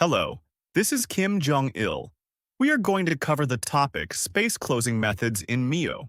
Hello, this is Kim Jong-il. We are going to cover the topic space closing methods in MEAW.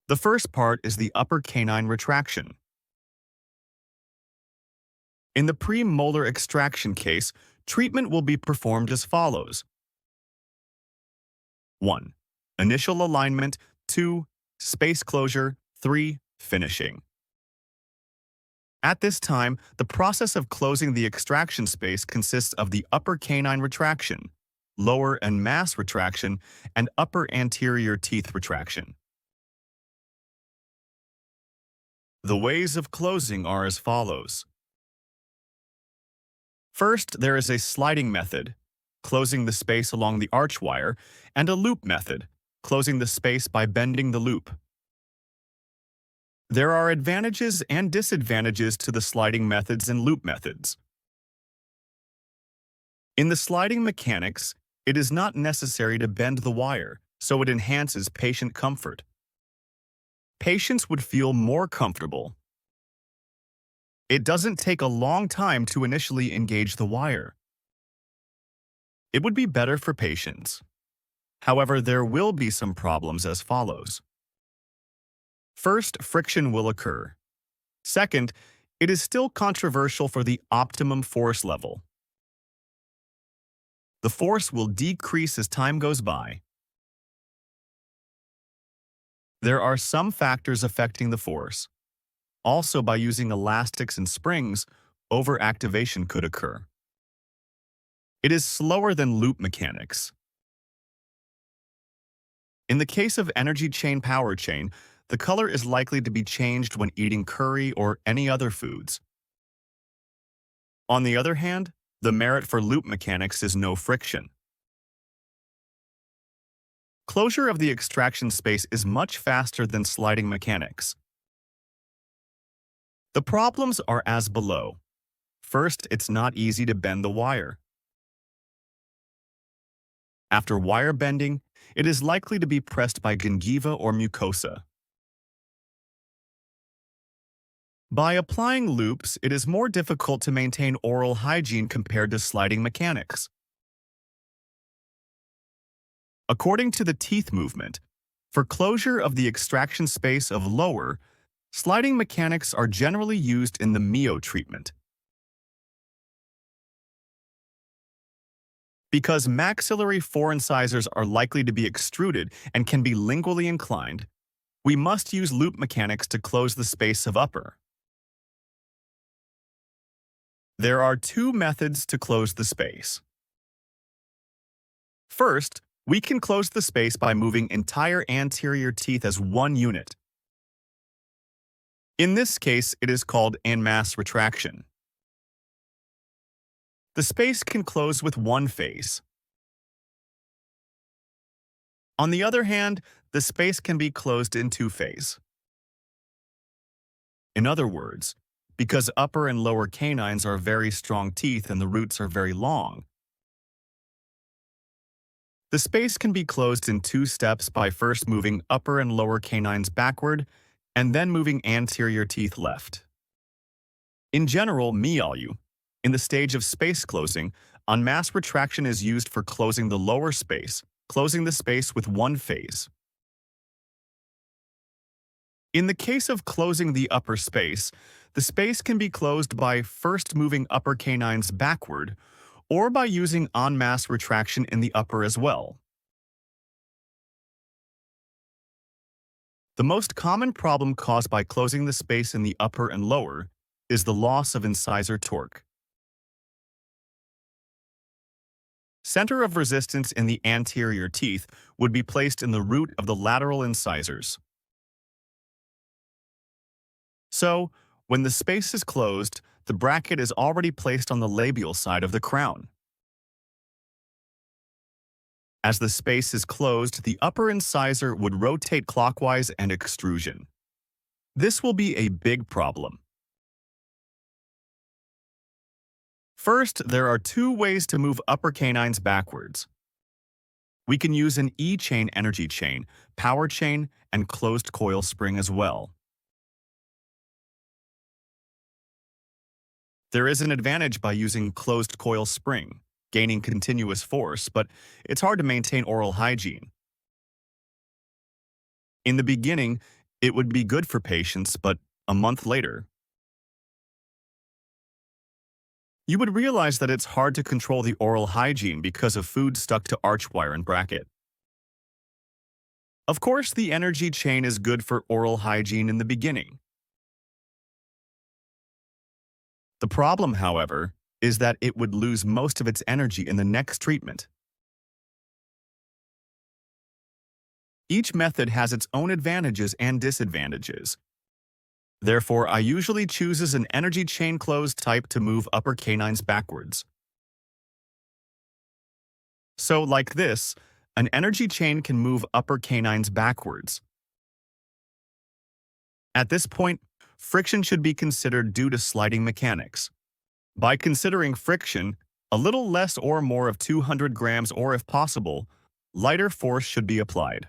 The first part is the upper canine retraction. In the premolar extraction case, treatment will be performed as follows. 1. Initial alignment. 2. Space closure. 3. Finishing. At this time, the process of closing the extraction space consists of the upper canine retraction, lower and mass retraction, and upper anterior teeth retraction. The ways of closing are as follows. First, there is a sliding method, closing the space along the arch wire, and a loop method, closing the space by bending the loop. There are advantages and disadvantages to the sliding methods and loop methods. In the sliding mechanics, it is not necessary to bend the wire, so it enhances patient comfort. Patients would feel more comfortable. It doesn't take a long time to initially engage the wire. It would be better for patients. However, there will be some problems as follows. First, friction will occur. Second, it is still controversial for the optimum force level. The force will decrease as time goes by. There are some factors affecting the force. Also, by using elastics and springs, overactivation could occur. It is slower than loop mechanics. In the case of energy chain power chain, the color is likely to be changed when eating curry or any other foods. On the other hand, the merit for loop mechanics is no friction. Closure of the extraction space is much faster than sliding mechanics. The problems are as below. First, it's not easy to bend the wire. After wire bending, it is likely to be pressed by gingiva or mucosa. By applying loops, it is more difficult to maintain oral hygiene compared to sliding mechanics. According to the teeth movement, for closure of the extraction space of lower, sliding mechanics are generally used in the MEAW treatment. Because maxillary incisors are likely to be extruded and can be lingually inclined, we must use loop mechanics to close the space of upper. There are two methods to close the space. First, we can close the space by moving entire anterior teeth as one unit. In this case, it is called en masse retraction. The space can close with one phase. On the other hand, the space can be closed in two phases. In other words, because upper and lower canines are very strong teeth and the roots are very long, the space can be closed in two steps by first moving upper and lower canines backward and then moving anterior teeth left. In general, MEAW, in the stage of space closing, en masse retraction is used for closing the lower space, closing the space with one phase. In the case of closing the upper space, the space can be closed by first moving upper canines backward or by using en masse retraction in the upper as well. The most common problem caused by closing the space in the upper and lower is the loss of incisor torque. Center of resistance in the anterior teeth would be placed in the root of the lateral incisors. So, when the space is closed, the bracket is already placed on the labial side of the crown. As the space is closed, the upper incisor would rotate clockwise and extrusion. This will be a big problem. First, there are two ways to move upper canines backwards. We can use an E-chain energy chain, power chain, and closed coil spring as well. There is an advantage by using closed coil spring, gaining continuous force, but it's hard to maintain oral hygiene. In the beginning, it would be good for patients, but a month later, you would realize that it's hard to control the oral hygiene because of food stuck to archwire and bracket. Of course, the energy chain is good for oral hygiene in the beginning. The problem, however, is that it would lose most of its energy in the next treatment. Each method has its own advantages and disadvantages. Therefore, I usually choose an energy chain closed type to move upper canines backwards. So, like this, an energy chain can move upper canines backwards. At this point, friction should be considered due to sliding mechanics. By considering friction, a little less or more of 200 grams or, if possible, lighter force should be applied.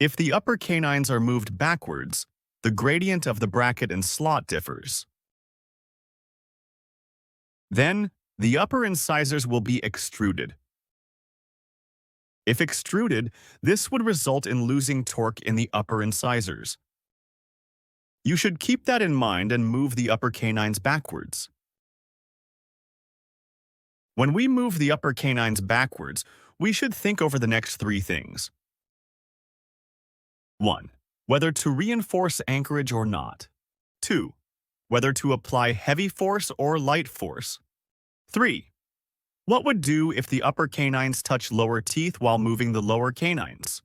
If the upper canines are moved backwards, the gradient of the bracket and slot differs. Then, the upper incisors will be extruded. If extruded, this would result in losing torque in the upper incisors. You should keep that in mind and move the upper canines backwards. When we move the upper canines backwards, we should think over the next three things. 1. Whether to reinforce anchorage or not. 2. Whether to apply heavy force or light force. 3. What would do if the upper canines touch lower teeth while moving the lower canines?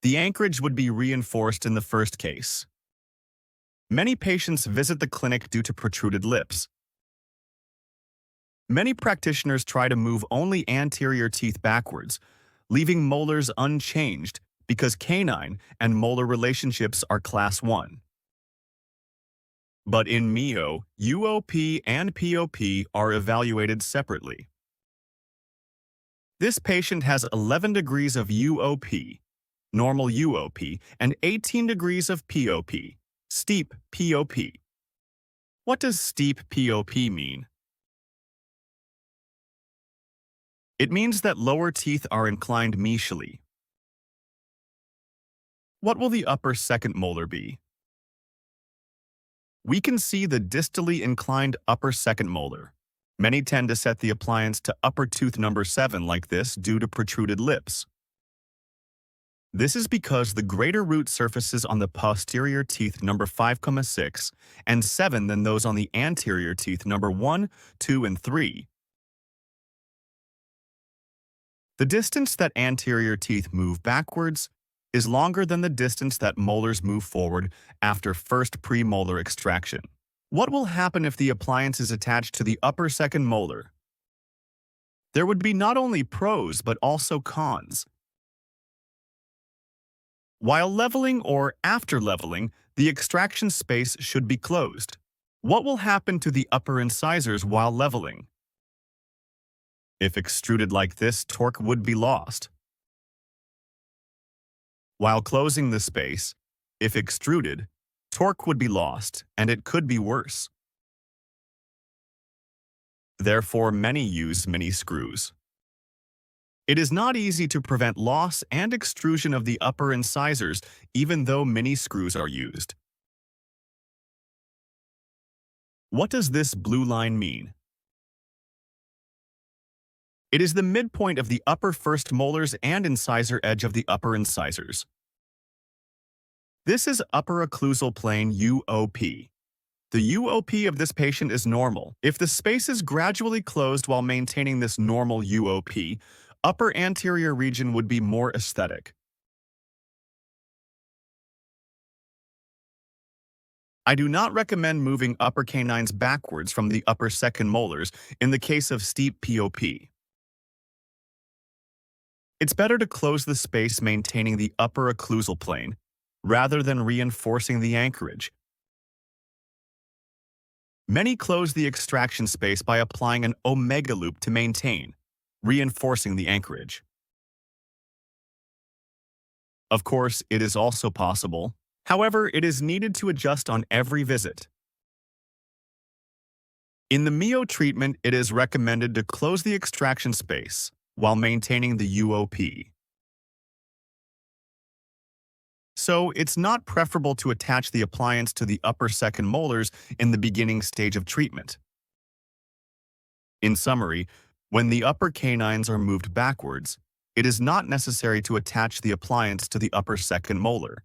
The anchorage would be reinforced in the first case. Many patients visit the clinic due to protruded lips. Many practitioners try to move only anterior teeth backwards, leaving molars unchanged because canine and molar relationships are class 1. But in MEAW, UOP and POP are evaluated separately. This patient has 11 degrees of UOP, normal UOP, and 18 degrees of POP, steep POP. What does steep POP mean? It means that lower teeth are inclined mesially. What will the upper second molar be? We can see the distally inclined upper second molar. Many tend to set the appliance to upper tooth number 7 like this due to protruded lips. This is because the greater root surfaces on the posterior teeth number 5,6 and 7 than those on the anterior teeth number 1, 2, and 3. The distance that anterior teeth move backwards is longer than the distance that molars move forward after first premolar extraction. What will happen if the appliance is attached to the upper second molar? There would be not only pros but also cons. While leveling or after leveling, the extraction space should be closed. What will happen to the upper incisors while leveling? If extruded like this, torque would be lost. While closing the space, if extruded, torque would be lost, and it could be worse. Therefore, many use mini screws. It is not easy to prevent loss and extrusion of the upper incisors, even though mini screws are used. What does this blue line mean? It is the midpoint of the upper first molars and incisor edge of the upper incisors. This is upper occlusal plane UOP. The UOP of this patient is normal. If the space is gradually closed while maintaining this normal UOP, upper anterior region would be more aesthetic. I do not recommend moving upper canines backwards from the upper second molars in the case of steep POP. It's better to close the space maintaining the upper occlusal plane, rather than reinforcing the anchorage. Many close the extraction space by applying an omega loop to maintain, reinforcing the anchorage. Of course, it is also possible However, it is needed to adjust on every visit. In the MEAW treatment, it is recommended to close the extraction space while maintaining the UOP. So, it's not preferable to attach the appliance to the upper second molars in the beginning stage of treatment. In summary, when the upper canines are moved backwards, it is not necessary to attach the appliance to the upper second molar.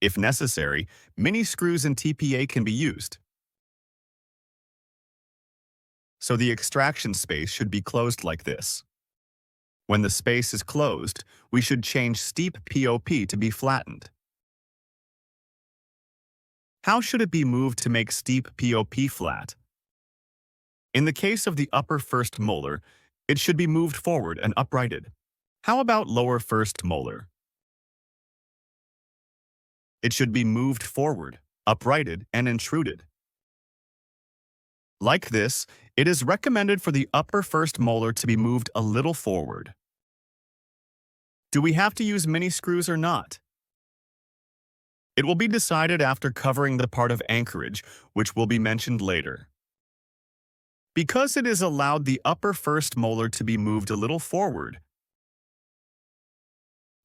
If necessary, mini screws and TPA can be used. So the extraction space should be closed like this. When the space is closed, we should change steep POP to be flattened. How should it be moved to make steep POP flat? In the case of the upper first molar, it should be moved forward and uprighted. How about lower first molar? It should be moved forward, uprighted, and intruded. Like this, it is recommended for the upper first molar to be moved a little forward. Do we have to use mini screws or not? It will be decided after covering the part of Anchorage, which will be mentioned later. Because it is allowed the upper first molar to be moved a little forward,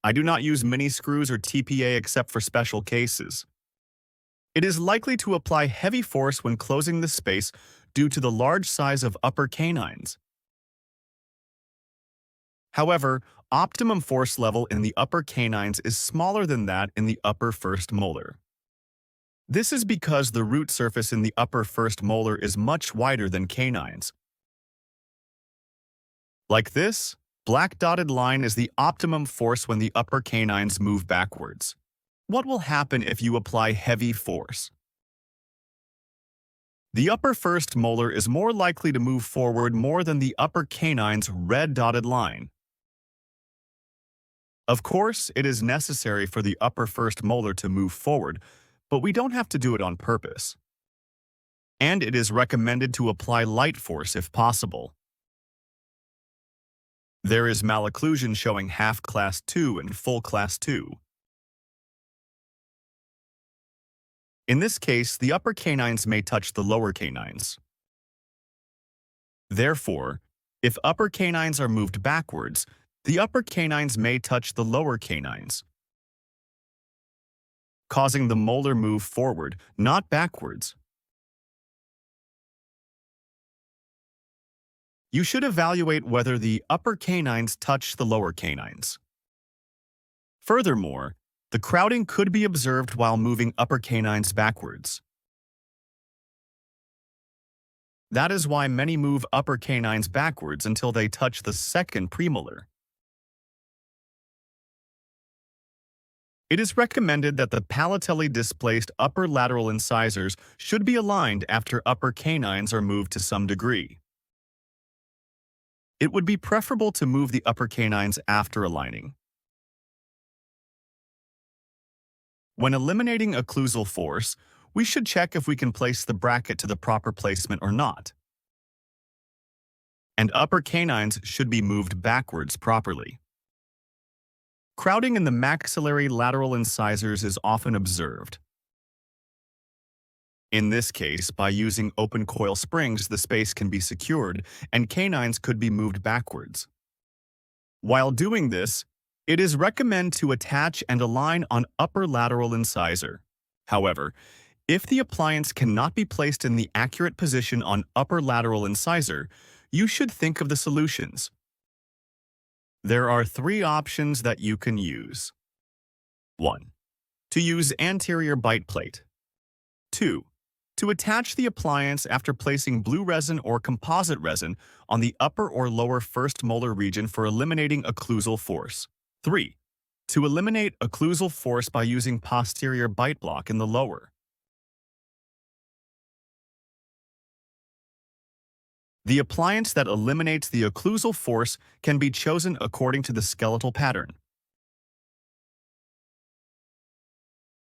I do not use mini screws or TPA except for special cases. It is likely to apply heavy force when closing the space due to the large size of upper canines. However, optimum force level in the upper canines is smaller than that in the upper first molar. This is because the root surface in the upper first molar is much wider than canines. Like this, black dotted line is the optimum force when the upper canines move backwards. What will happen if you apply heavy force? The upper first molar is more likely to move forward more than the upper canine's red dotted line. Of course, it is necessary for the upper first molar to move forward, but we don't have to do it on purpose. And it is recommended to apply light force if possible. There is malocclusion showing half class 2 and full class 2. In this case, the upper canines may touch the lower canines. Therefore, if upper canines are moved backwards, the upper canines may touch the lower canines, causing the molar move forward, not backwards. You should evaluate whether the upper canines touch the lower canines. Furthermore, the crowding could be observed while moving upper canines backwards. That is why many move upper canines backwards until they touch the second premolar. It is recommended that the palatally displaced upper lateral incisors should be aligned after upper canines are moved to some degree. It would be preferable to move the upper canines after aligning. When eliminating occlusal force, we should check if we can place the bracket to the proper placement or not. And upper canines should be moved backwards properly. Crowding in the maxillary lateral incisors is often observed. In this case, by using open coil springs, the space can be secured and canines could be moved backwards. While doing this, it is recommended to attach and align on upper lateral incisor. However, if the appliance cannot be placed in the accurate position on upper lateral incisor, you should think of the solutions. There are 3 options that you can use. 1. To use anterior bite plate. 2. To attach the appliance after placing blue resin or composite resin on the upper or lower first molar region for eliminating occlusal force. 3. To eliminate occlusal force by using posterior bite block in the lower. The appliance that eliminates the occlusal force can be chosen according to the skeletal pattern.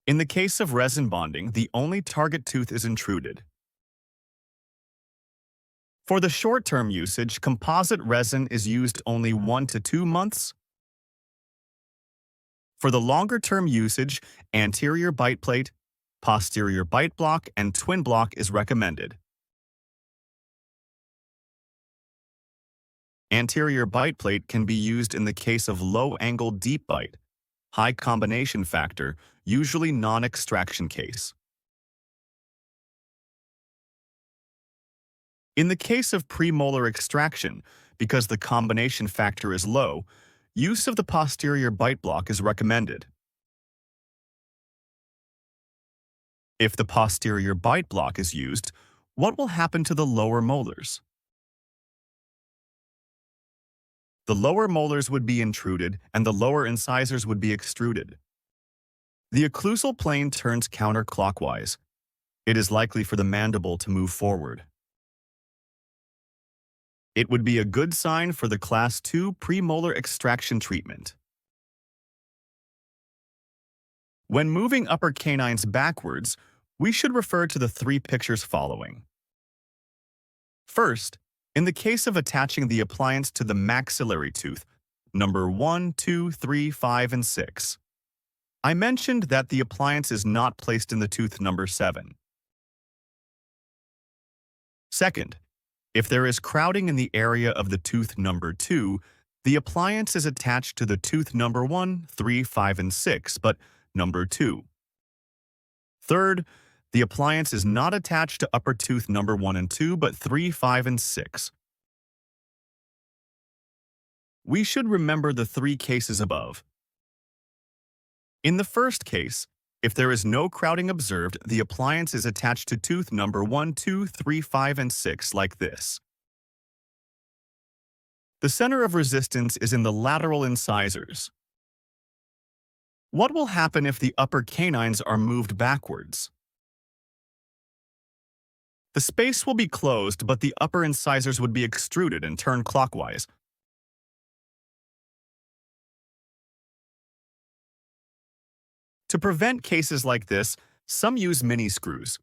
In the case of resin bonding, the only target tooth is intruded. For the short-term usage, composite resin is used only 1 to 2 months. For the longer-term usage, anterior bite plate, posterior bite block, and twin block is recommended. Anterior bite plate can be used in the case of low-angle deep bite, high combination factor, usually non-extraction case. In the case of premolar extraction, because the combination factor is low, use of the posterior bite block is recommended. If the posterior bite block is used, what will happen to the lower molars? The lower molars would be intruded and the lower incisors would be extruded. The occlusal plane turns counterclockwise. It is likely for the mandible to move forward. It would be a good sign for the Class 2 premolar extraction treatment. When moving upper canines backwards, we should refer to the three pictures following. First, in the case of attaching the appliance to the maxillary tooth, number 1, 2, 3, 5, and 6. I mentioned that the appliance is not placed in the tooth number 7. Second, if there is crowding in the area of the tooth number 2, the appliance is attached to the tooth number 1, 3, 5, and 6, but number 2. Third, the appliance is not attached to upper tooth number 1 and 2, but 3, 5, and 6. We should remember the three cases above. In the first case, if there is no crowding observed, the appliance is attached to tooth number 1, 2, 3, 5, and 6 like this. The center of resistance is in the lateral incisors. What will happen if the upper canines are moved backwards? The space will be closed, but the upper incisors would be extruded and turn clockwise. To prevent cases like this, some use mini screws.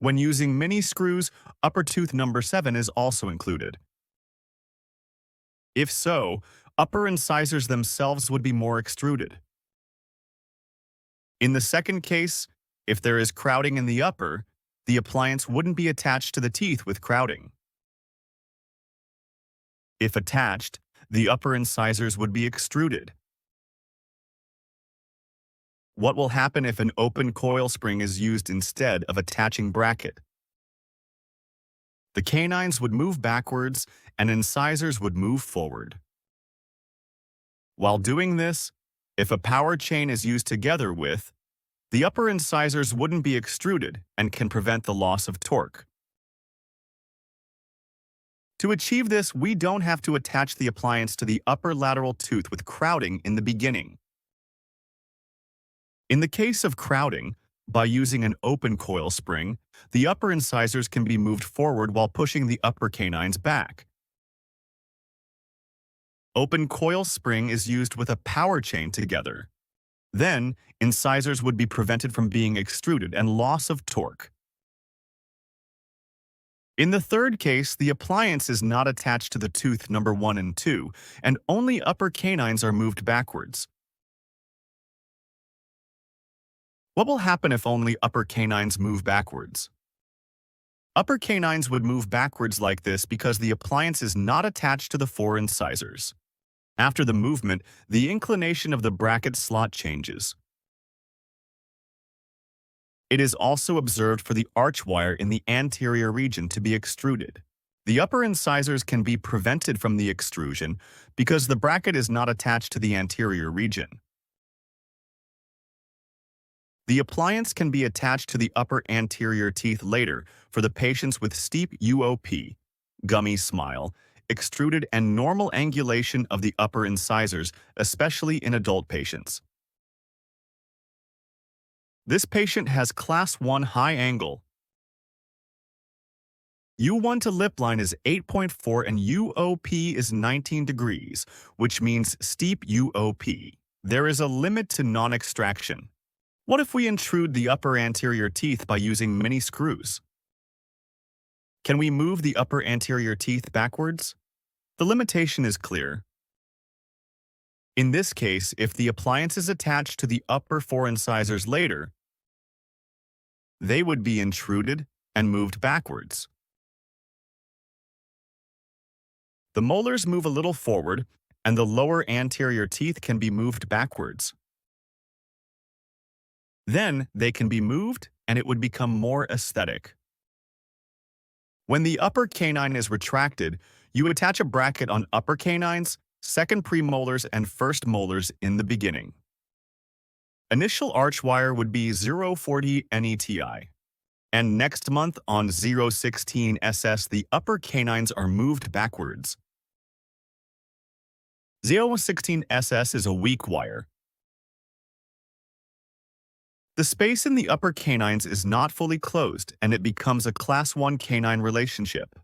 When using mini screws, upper tooth number 7 is also included. If so, upper incisors themselves would be more extruded. In the second case, if there is crowding in the upper, the appliance wouldn't be attached to the teeth with crowding. If attached, the upper incisors would be extruded. What will happen if an open coil spring is used instead of attaching bracket? The canines would move backwards and incisors would move forward. While doing this, if a power chain is used together with, the upper incisors wouldn't be extruded and can prevent the loss of torque. To achieve this, we don't have to attach the appliance to the upper lateral tooth with crowding in the beginning. In the case of crowding, by using an open coil spring, the upper incisors can be moved forward while pushing the upper canines back. Open coil spring is used with a power chain together. Then, incisors would be prevented from being extruded and loss of torque. In the third case, the appliance is not attached to the tooth number 1 and 2, and only upper canines are moved backwards. What will happen if only upper canines move backwards? Upper canines would move backwards like this because the appliance is not attached to the 4 incisors. After the movement, the inclination of the bracket slot changes. It is also observed for the arch wire in the anterior region to be extruded. The upper incisors can be prevented from the extrusion because the bracket is not attached to the anterior region. The appliance can be attached to the upper anterior teeth later for the patients with steep UOP, gummy smile, extruded and normal angulation of the upper incisors, especially in adult patients. This patient has Class 1 high angle. U1 to lip line is 8.4 and UOP is 19 degrees, which means steep UOP. There is a limit to non-extraction. What if we intrude the upper anterior teeth by using mini screws? Can we move the upper anterior teeth backwards? The limitation is clear. In this case, if the appliance is attached to the upper four incisors later, they would be intruded and moved backwards. The molars move a little forward, and the lower anterior teeth can be moved backwards. Then they can be moved, and it would become more aesthetic. When the upper canine is retracted, you attach a bracket on upper canines, second premolars, and first molars in the beginning. Initial arch wire would be 040 NETI. And next month on 016 SS, the upper canines are moved backwards. 016 SS is a weak wire. The space in the upper canines is not fully closed, and it becomes a class 1 canine relationship.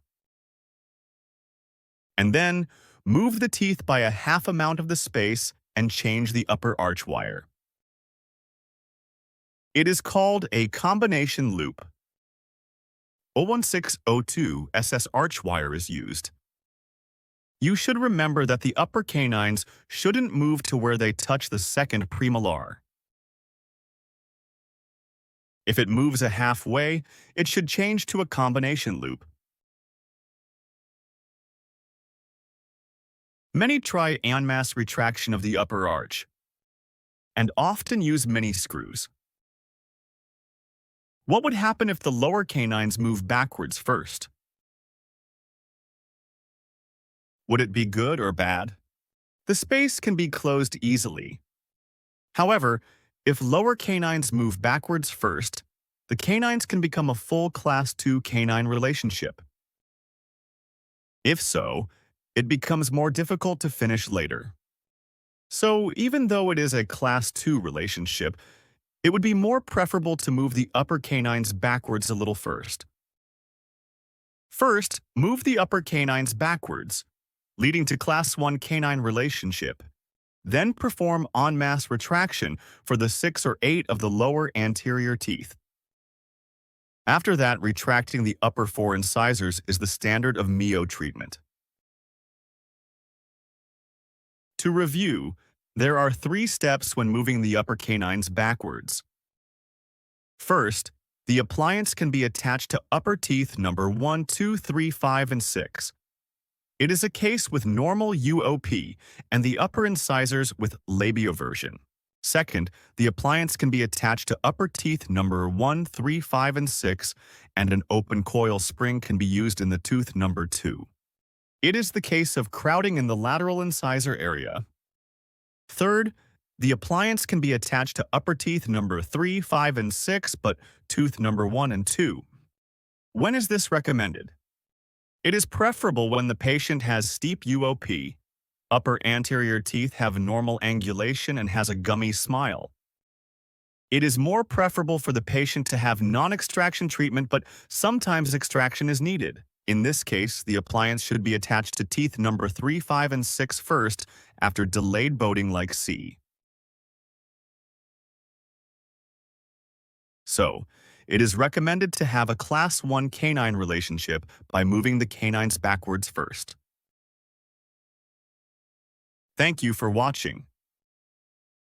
And then, move the teeth by a half amount of the space and change the upper arch wire. It is called a combination loop. 01602 SS arch wire is used. You should remember that the upper canines shouldn't move to where they touch the second premolar. If it moves a halfway, it should change to a combination loop. Many try en masse retraction of the upper arch, and often use mini screws. What would happen if the lower canines move backwards first? Would it be good or bad? The space can be closed easily. However, if lower canines move backwards first, the canines can become a full class 2 canine relationship. If so, it becomes more difficult to finish later. So even though it is a class 2 relationship, it would be more preferable to move the upper canines backwards a little first. First, move the upper canines backwards, leading to class 1 canine relationship. Then perform en masse retraction for the 6 or 8 of the lower anterior teeth. After that, retracting the upper 4 incisors is the standard of MEAW treatment. To review, there are 3 steps when moving the upper canines backwards. First, the appliance can be attached to upper teeth number 1, 2, 3, 5, and 6. It is a case with normal UOP and the upper incisors with labioversion. Second, the appliance can be attached to upper teeth number 1, 3, 5, and 6, and an open coil spring can be used in the tooth number 2. It is the case of crowding in the lateral incisor area. Third, the appliance can be attached to upper teeth number 3, 5, and 6, but tooth number 1 and 2. When is this recommended? It is preferable when the patient has steep UOP, upper anterior teeth have normal angulation, and has a gummy smile. It is more preferable for the patient to have non-extraction treatment, but sometimes extraction is needed. In this case, the appliance should be attached to teeth number 3, 5, and 6 first after delayed boating like C. So, it is recommended to have a class 1 canine relationship by moving the canines backwards first. Thank you for watching.